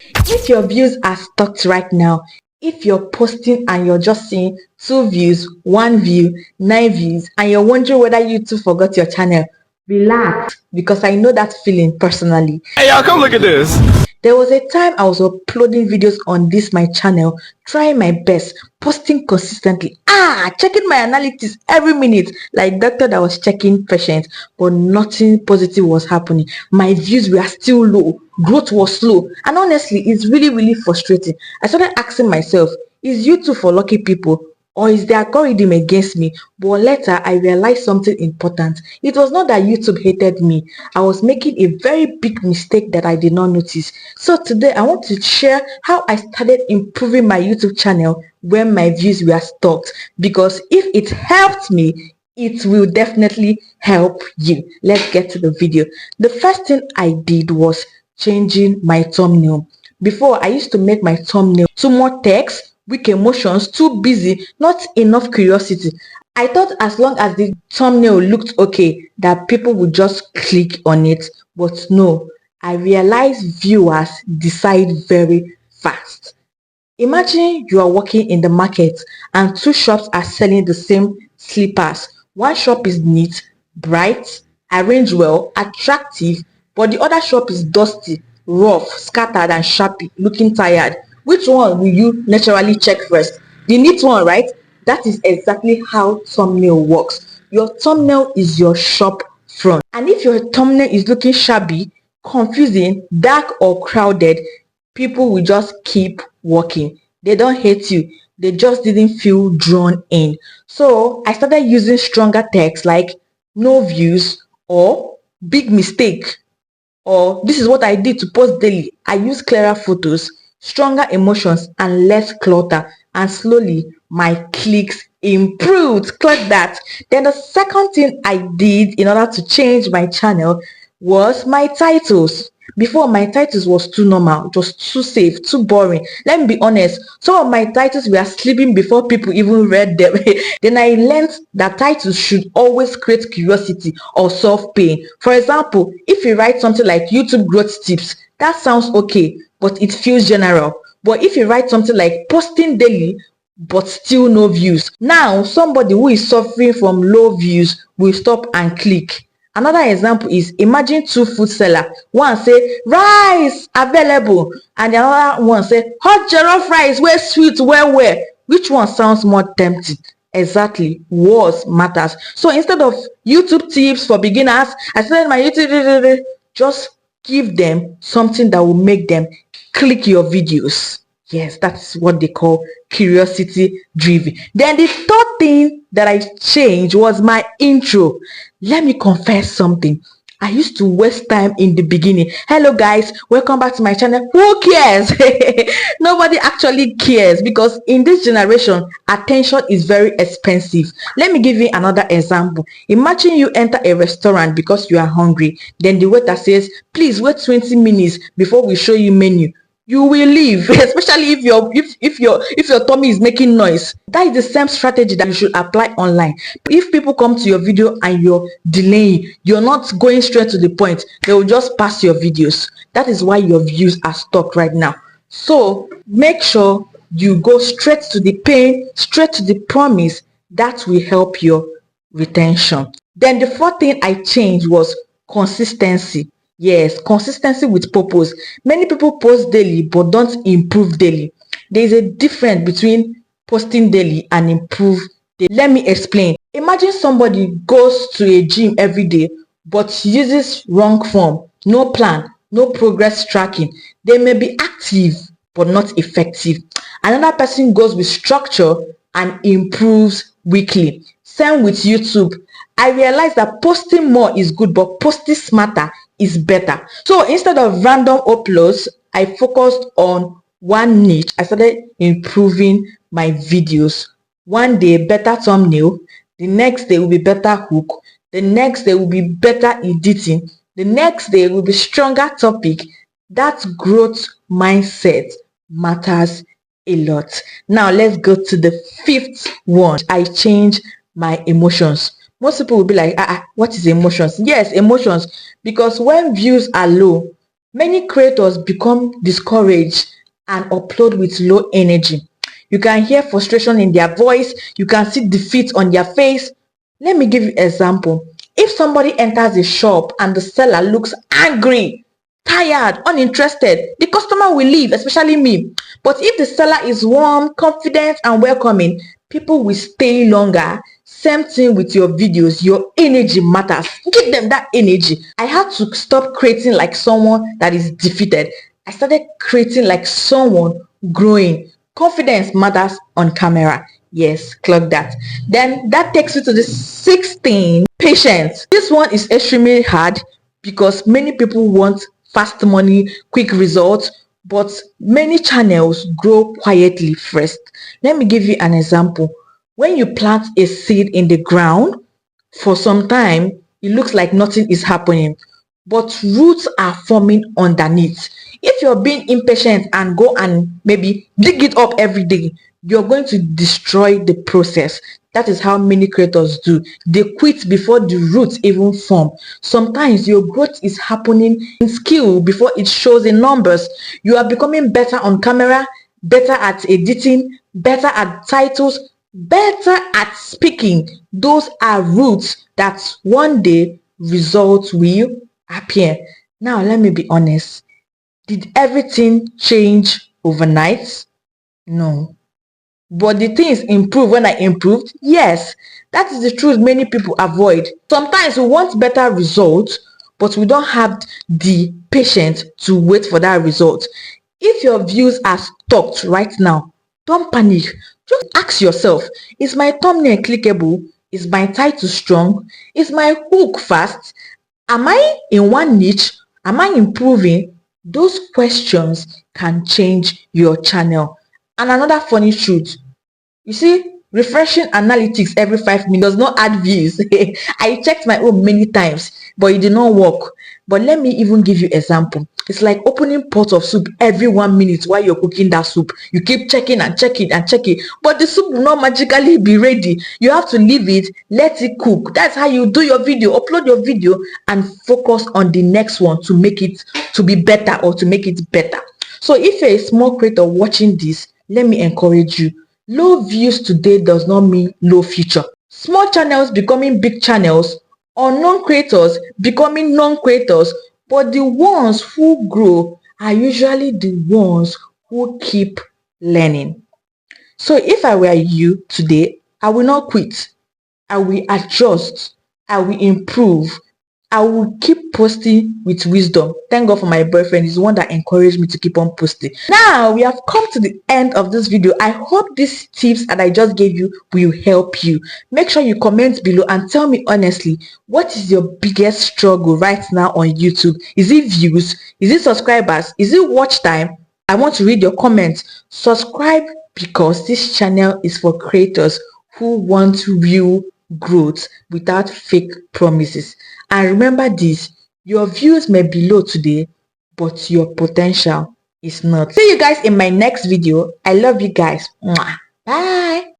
If your views are stuck right now, if you're posting and you're just seeing 2 views, 1 view, 9 views, and you're wondering whether YouTube forgot your channel, relax, because I know that feeling personally. Hey y'all, come look at this. There was a time I was uploading videos on this my channel, trying my best, posting consistently, checking my analytics every minute like doctor that was checking patients, but nothing positive was happening. My views were still low, growth was slow, and honestly, it's really frustrating. I started asking myself, is YouTube for lucky people, or is the algorithm against me? But later I realized something important. It was not that YouTube hated me. I was making a very big mistake that I did not notice. So today I want to share how I started improving my YouTube channel when my views were stuck, because if it helped me, it will definitely help you. Let's get to the video. The first thing I did was changing my thumbnail. Before, I used to make my thumbnail too much text, weak emotions, too busy, not enough curiosity. I thought as long as the thumbnail looked okay, that people would just click on it. But no, I realized viewers decide very fast. Imagine you are working in the market and 2 shops are selling the same slippers. One shop is neat, bright, arranged well, attractive, but the other shop is dusty, rough, scattered and shabby, looking tired. Which one will you naturally check first? The neat one, right? That is exactly how thumbnail works. Your thumbnail is your shop front. And if your thumbnail is looking shabby, confusing, dark or crowded, people will just keep walking. They don't hate you, they just didn't feel drawn in. So I started using stronger text like no views or big mistake, or this is what I did to post daily. I use clearer photos, stronger emotions, and less clutter. And slowly, my clicks improved. Click that. Then the second thing I did in order to change my channel was my titles. Before, my titles was too normal, it was too safe, too boring. Let me be honest, some of my titles were sleeping before people even read them. Then I learned that titles should always create curiosity or solve pain. For example, if you write something like YouTube growth tips, that sounds okay, but it feels general. But if you write something like posting daily but still no views, now somebody who is suffering from low views will stop and click. Another example is, imagine 2 food seller. One say rice available and the other one say hot jollof rice wey sweet well. Which one sounds more tempting? Exactly, words matters. So instead of YouTube tips for beginners, I started my YouTube. Just give them something that will make them click your videos. Yes, that's what they call curiosity driven. Then the third thing that I changed was my intro. Let me confess something. I used to waste time in the beginning. Hello guys, welcome back to my channel. Who cares? Nobody actually cares, because in this generation, attention is very expensive. Let me give you another example. Imagine you enter a restaurant because you are hungry. Then the waiter says, please wait 20 minutes before we show you menu. You will leave, especially if your tummy is making noise. That is the same strategy that you should apply online. If people come to your video and you're delaying, you're not going straight to the point, they will just pass your videos. That is why your views are stuck right now. So make sure you go straight to the pain, straight to the promise. That will help your retention. Then the fourth thing I changed was consistency. Yes, consistency with purpose. Many people post daily but don't improve daily. There is a difference between posting daily and improve daily. Let me explain. Imagine somebody goes to a gym every day but uses wrong form, no plan, no progress tracking. They may be active but not effective. Another person goes with structure and improves weekly. Same with YouTube. I realized that posting more is good, but posting smarter is better. So instead of random uploads, I focused on one niche. I started improving my videos. One day, better thumbnail. The next day will be better hook. The next day will be better editing. The next day will be stronger topic. That growth mindset matters a lot. Now let's go to the fifth one. I change my emotions. Most people will be like, what is emotions? Yes, emotions. Because when views are low, Many creators become discouraged and upload with low energy. You can hear frustration in their voice, you can see defeat on their face. Let me give you an example. If somebody enters a shop and the seller looks angry, tired, uninterested, the customer will leave, especially me. But if the seller is warm, confident, and welcoming, people will stay longer. Same thing with your videos. Your energy matters. Give them that energy. I had to stop creating like someone that is defeated. I started creating like someone growing. Confidence matters on camera. Yes, clock that. Then that takes you to the 16, patience. This one is extremely hard because many people want fast money, quick results, but many channels grow quietly first. Let me give you an example. When you plant a seed in the ground, for some time, it looks like nothing is happening, but roots are forming underneath. If you're being impatient and go and maybe dig it up every day, you're going to destroy the process. That is how many creators do. They quit before the roots even form. Sometimes your growth is happening in skill before it shows in numbers. You are becoming better on camera, better at editing, better at titles, better at speaking. Those are roots that one day results will appear. Now, let me be honest. Did everything change overnight? No. But the things improve when I improved? Yes. That is the truth many people avoid. Sometimes we want better results, but we don't have the patience to wait for that result. If your views are stuck right now, don't panic. Just ask yourself, is my thumbnail clickable? Is my title strong? Is my hook fast? Am I in one niche? Am I improving? Those questions can change your channel. And another funny truth, you see, refreshing analytics every 5 minutes does not add views. I checked my own many times, but it did not work. But let me even give you example. It's like opening pot of soup every 1 minute while you're cooking that soup. You keep checking and checking and checking, but the soup will not magically be ready. You have to leave it, let it cook. That's how you do your video. Upload your video and focus on the next one to make it to be better or to make it better. So if you're a small creator watching this, let me encourage you. Low views today does not mean low future. Small channels becoming big channels, unknown creators becoming known creators, but the ones who grow are usually the ones who keep learning. So if I were you today, I will not quit. I will adjust. I will improve. I will keep posting with wisdom. Thank God for my boyfriend. He's the one that encouraged me to keep on posting. Now we have come to the end of this video. I hope these tips that I just gave you will help you. Make sure you comment below and tell me honestly, what is your biggest struggle right now on YouTube? Is it views? Is it subscribers? Is it watch time? I want to read your comments. Subscribe because this channel is for creators who want real growth without fake promises. And remember this, your views may be low today, but your potential is not. See you guys in my next video. I love you guys. Mwah. Bye.